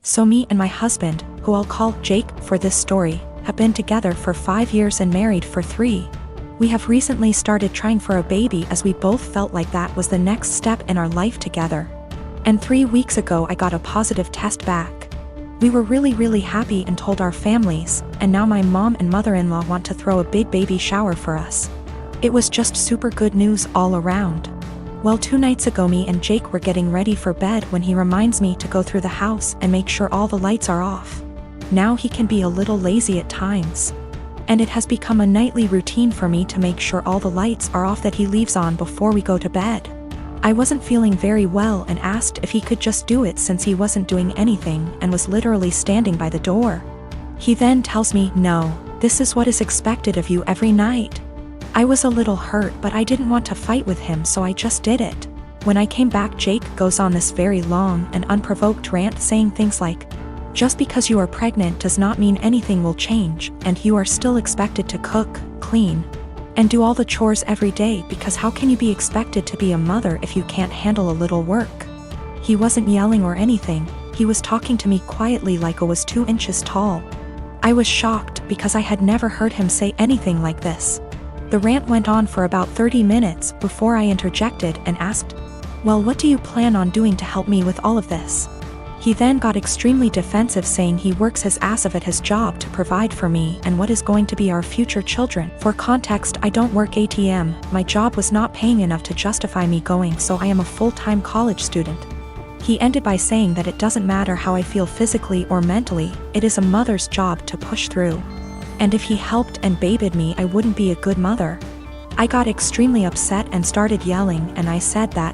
So me and my husband, who I'll call Jake for this story, have been together for 5 years and married for 3. We have recently started trying for a baby as we both felt like that was the next step in our life together. And 3 weeks ago I got a positive test back. We were really happy and told our families, and now my mom and mother-in-law want to throw a big baby shower for us. It was just super good news all around. Well, 2 nights ago me and Jake were getting ready for bed when he reminds me to go through the house and make sure all the lights are off. Now he can be a little lazy at times. And it has become a nightly routine for me to make sure all the lights are off that he leaves on before we go to bed. I wasn't feeling very well and asked if he could just do it since he wasn't doing anything and was literally standing by the door. He then tells me, "No, this is what is expected of you every night." I was a little hurt, but I didn't want to fight with him, so I just did it. When I came back, Jake goes on this very long and unprovoked rant saying things like, "Just because you are pregnant does not mean anything will change, and you are still expected to cook, clean, and do all the chores every day because how can you be expected to be a mother if you can't handle a little work?" He wasn't yelling or anything, he was talking to me quietly like I was 2 inches tall. I was shocked because I had never heard him say anything like this. The rant went on for about 30 minutes before I interjected and asked, "Well, what do you plan on doing to help me with all of this?" He then got extremely defensive, saying he works his ass off at his job to provide for me and what is going to be our future children. For context, I don't work ATM, my job was not paying enough to justify me going, so I am a full-time college student. He ended by saying that it doesn't matter how I feel physically or mentally, it is a mother's job to push through. And if he helped and babied me, I wouldn't be a good mother. I got extremely upset and started yelling, and I said that,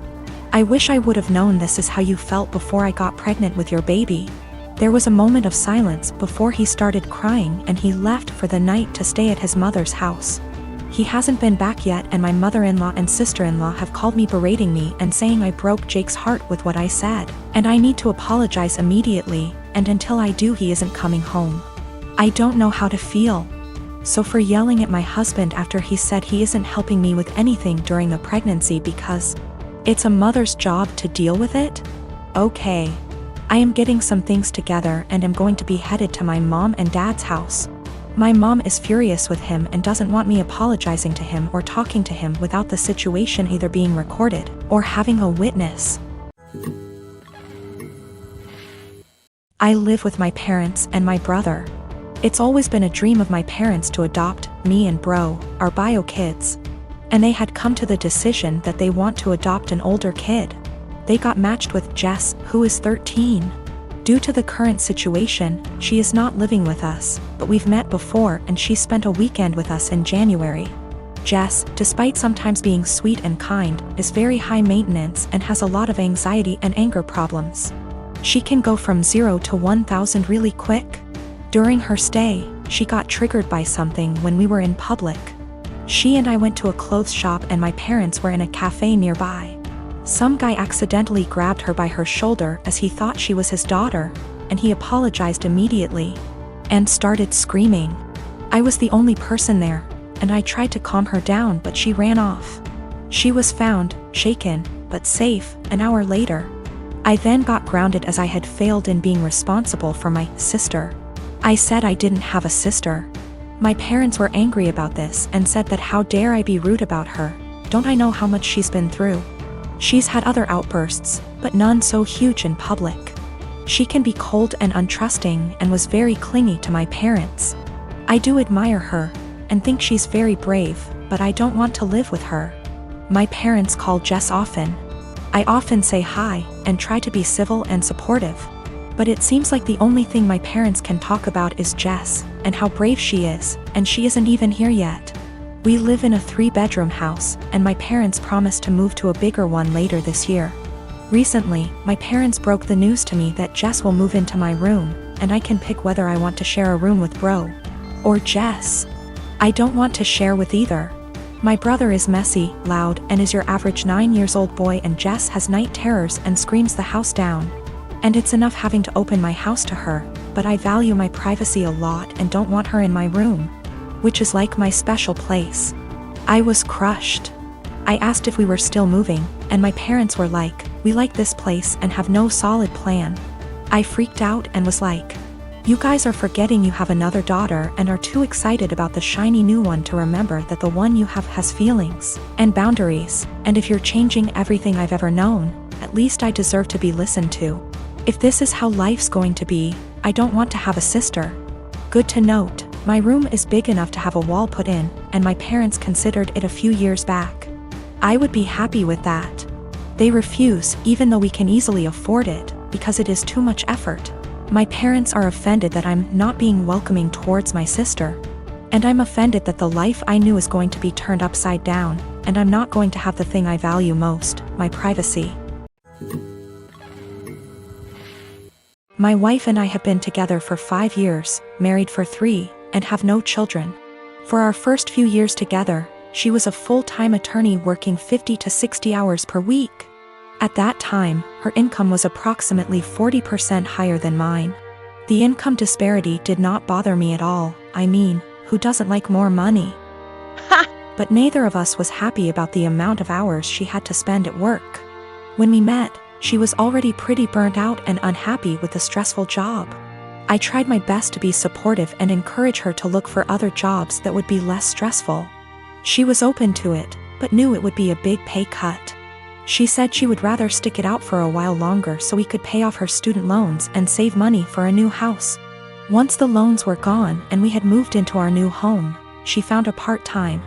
"I wish I would have known this is how you felt before I got pregnant with your baby." There was a moment of silence before he started crying and he left for the night to stay at his mother's house. He hasn't been back yet, and my mother-in-law and sister-in-law have called me berating me and saying I broke Jake's heart with what I said, and I need to apologize immediately, and until I do he isn't coming home. I don't know how to feel. So for yelling at my husband after he said he isn't helping me with anything during the pregnancy because it's a mother's job to deal with it? Okay. I am getting some things together and am going to be headed to my mom and dad's house. My mom is furious with him and doesn't want me apologizing to him or talking to him without the situation either being recorded or having a witness. I live with my parents and my brother. It's always been a dream of my parents to adopt me and bro, our bio kids. And they had come to the decision that they want to adopt an older kid. They got matched with Jess, who is 13. Due to the current situation, she is not living with us, but we've met before and she spent a weekend with us in January. Jess, despite sometimes being sweet and kind, is very high maintenance and has a lot of anxiety and anger problems. She can go from 0 to 1,000 really quick. During her stay, she got triggered by something when we were in public. She and I went to a clothes shop and my parents were in a cafe nearby. Some guy accidentally grabbed her by her shoulder as he thought she was his daughter, and he apologized immediately and started screaming. I was the only person there, and I tried to calm her down, but she ran off. She was found, shaken, but safe, an hour later. I then got grounded as I had failed in being responsible for my sister. I said I didn't have a sister. My parents were angry about this and said that how dare I be rude about her, don't I know how much she's been through? She's had other outbursts, but none so huge in public. She can be cold and untrusting and was very clingy to my parents. I do admire her and think she's very brave, but I don't want to live with her. My parents call Jess often. I often say hi and try to be civil and supportive. But it seems like the only thing my parents can talk about is Jess, and how brave she is, and she isn't even here yet. We live in a 3-bedroom house, and my parents promised to move to a bigger one later this year. Recently, my parents broke the news to me that Jess will move into my room, and I can pick whether I want to share a room with bro or Jess. I don't want to share with either. My brother is messy, loud, and is your average 9-year-old boy, and Jess has night terrors and screams the house down. And it's enough having to open my house to her, but I value my privacy a lot and don't want her in my room, which is like my special place. I was crushed. I asked if we were still moving, and my parents were like, "We like this place and have no solid plan." I freaked out and was like, "You guys are forgetting you have another daughter and are too excited about the shiny new one to remember that the one you have has feelings and boundaries, and if you're changing everything I've ever known, at least I deserve to be listened to. If this is how life's going to be, I don't want to have a sister." Good to note, my room is big enough to have a wall put in, and my parents considered it a few years back. I would be happy with that. They refuse, even though we can easily afford it, because it is too much effort. My parents are offended that I'm not being welcoming towards my sister. And I'm offended that the life I knew is going to be turned upside down, and I'm not going to have the thing I value most, my privacy. My wife and I have been together for 5 years, married for 3, and have no children. For our first few years together, she was a full-time attorney working 50 to 60 hours per week. At that time, her income was approximately 40% higher than mine. The income disparity did not bother me at all. I mean, who doesn't like more money? But neither of us was happy about the amount of hours she had to spend at work. When we met, she was already pretty burnt out and unhappy with the stressful job. I tried my best to be supportive and encourage her to look for other jobs that would be less stressful. She was open to it, but knew it would be a big pay cut. She said she would rather stick it out for a while longer so we could pay off her student loans and save money for a new house. Once the loans were gone and we had moved into our new home, she found a part-time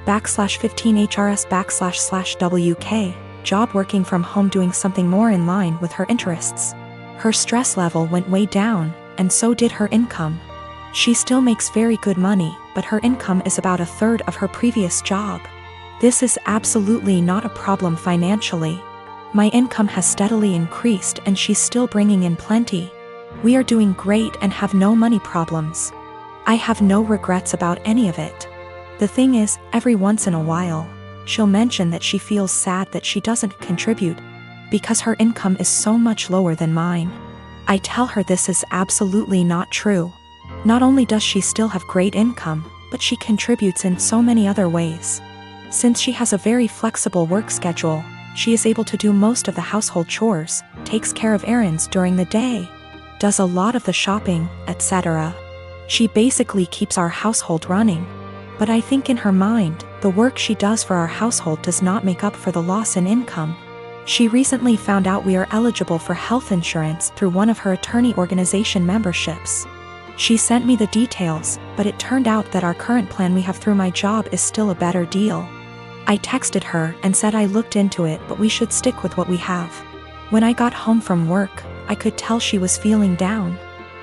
/15HRS//WK job working from home doing something more in line with her interests. Her stress level went way down, and so did her income. She still makes very good money, but her income is about a third of her previous job. This is absolutely not a problem financially. My income has steadily increased and she's still bringing in plenty. We are doing great and have no money problems. I have no regrets about any of it. The thing is, every once in a while, she'll mention that she feels sad that she doesn't contribute because her income is so much lower than mine. I tell her this is absolutely not true. Not only does she still have great income, but she contributes in so many other ways. Since she has a very flexible work schedule, she is able to do most of the household chores, takes care of errands during the day, does a lot of the shopping, etc. She basically keeps our household running. But I think in her mind, the work she does for our household does not make up for the loss in income. She recently found out we are eligible for health insurance through one of her attorney organization memberships. She sent me the details, but it turned out that our current plan we have through my job is still a better deal. I texted her and said I looked into it, but we should stick with what we have. When I got home from work, I could tell she was feeling down.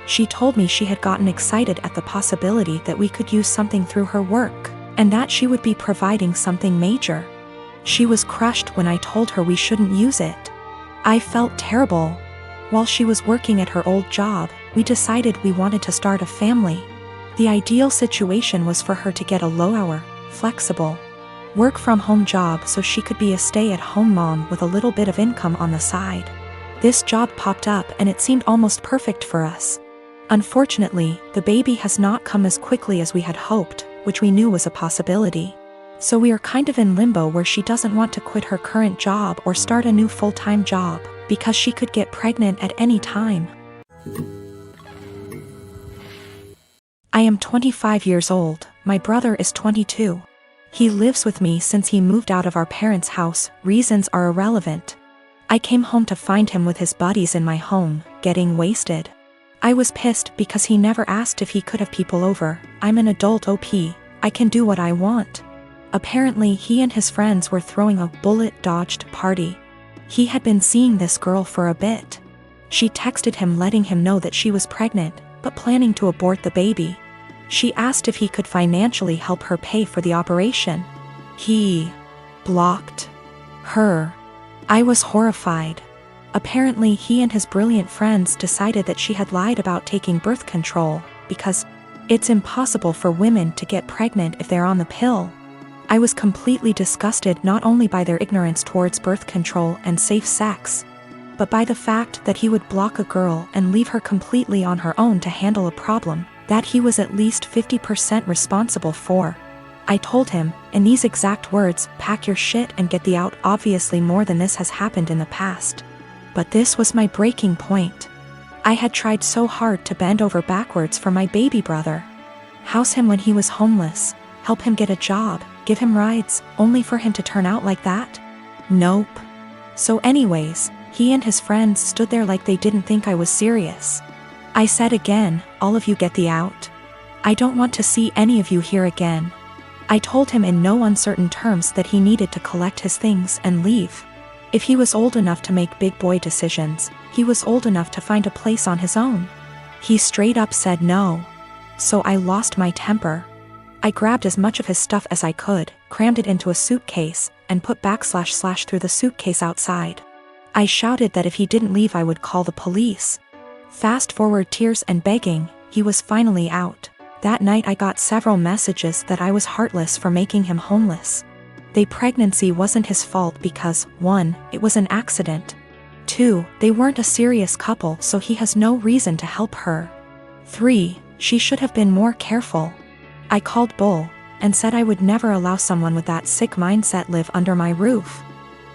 She told me she had gotten excited at the possibility that we could use something through her work, and that she would be providing something major. She was crushed when I told her we shouldn't use it. I felt terrible. While she was working at her old job, we decided we wanted to start a family. The ideal situation was for her to get a low-hour, flexible, work-from-home job so she could be a stay-at-home mom with a little bit of income on the side. This job popped up and it seemed almost perfect for us. Unfortunately, the baby has not come as quickly as we had hoped, which we knew was a possibility. So we are kind of in limbo where she doesn't want to quit her current job or start a new full-time job, because she could get pregnant at any time. I am 25 years old, my brother is 22. He lives with me since he moved out of our parents' house. Reasons are irrelevant. I came home to find him with his buddies in my home, getting wasted. I was pissed because he never asked if he could have people over. I'm an adult OP, I can do what I want. Apparently he and his friends were throwing a bullet-dodged party. He had been seeing this girl for a bit. She texted him letting him know that she was pregnant, but planning to abort the baby. She asked if he could financially help her pay for the operation. He blocked her. I was horrified. Apparently he and his brilliant friends decided that she had lied about taking birth control, because it's impossible for women to get pregnant if they're on the pill. I was completely disgusted not only by their ignorance towards birth control and safe sex, but by the fact that he would block a girl and leave her completely on her own to handle a problem that he was at least 50% responsible for. I told him, in these exact words, pack your shit and get the out. Obviously more than this has happened in the past. But this was my breaking point. I had tried so hard to bend over backwards for my baby brother. House him when he was homeless, help him get a job, give him rides, only for him to turn out like that? Nope. So anyways, he and his friends stood there like they didn't think I was serious. I said again, all of you get the out. I don't want to see any of you here again. I told him in no uncertain terms that he needed to collect his things and leave. If he was old enough to make big boy decisions, he was old enough to find a place on his own. He straight up said no. So I lost my temper. I grabbed as much of his stuff as I could, crammed it into a suitcase, and put / through the suitcase outside. I shouted that if he didn't leave I would call the police. Fast forward tears and begging, he was finally out. That night I got several messages that I was heartless for making him homeless. The pregnancy wasn't his fault because, 1, it was an accident. 2, they weren't a serious couple so he has no reason to help her. 3, she should have been more careful. I called bull, and said I would never allow someone with that sick mindset live under my roof.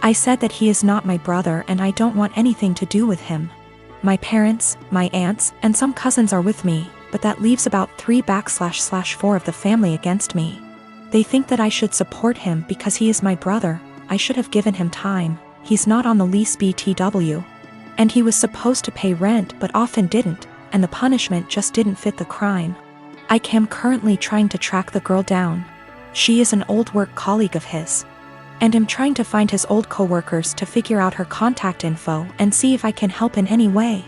I said that he is not my brother and I don't want anything to do with him. My parents, my aunts, and some cousins are with me, but that leaves about 3 / 4 of the family against me. They think that I should support him because he is my brother. I should have given him time. He's not on the lease BTW. And he was supposed to pay rent but often didn't, and the punishment just didn't fit the crime. I am currently trying to track the girl down. She is an old work colleague of his. And am trying to find his old coworkers to figure out her contact info and see if I can help in any way.